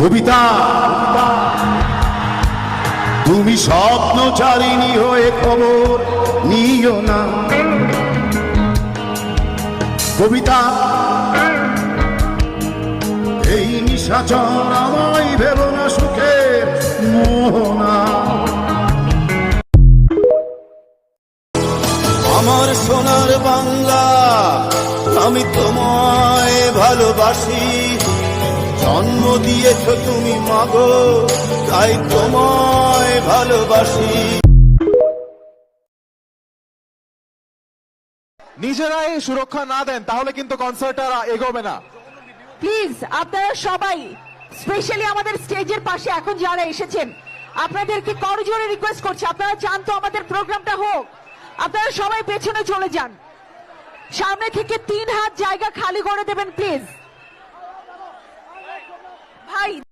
কবিতা তুমি স্বপ্নচারিণী হয়ে খবর নিও না। কবিতা এই নিশাচর আমায় ভেবো না সুখের মোহনা। আমার সোনার বাংলা আমি তোমায় ভালোবাসি, জন্ম দিয়েছ তুমি মাগো তাই তোমায় ভালোবাসি। নিজেরাই সুরক্ষা না দেন তাহলে কিন্তু কনসার্টটা এগোবে না। প্লিজ আপনারা সবাই, স্পেশালি আমাদের স্টেজের পাশে এখন যারা এসেছেন, আপনাদেরকে করজোরে রিকোয়েস্ট করছি, আপনারা চান তো আমাদের প্রোগ্রামটা হোক, আপনারা সবাই পেছনে চলে যান। সামনে থেকে 3 হাত জায়গা খালি করে দেবেন প্লিজ। ভাই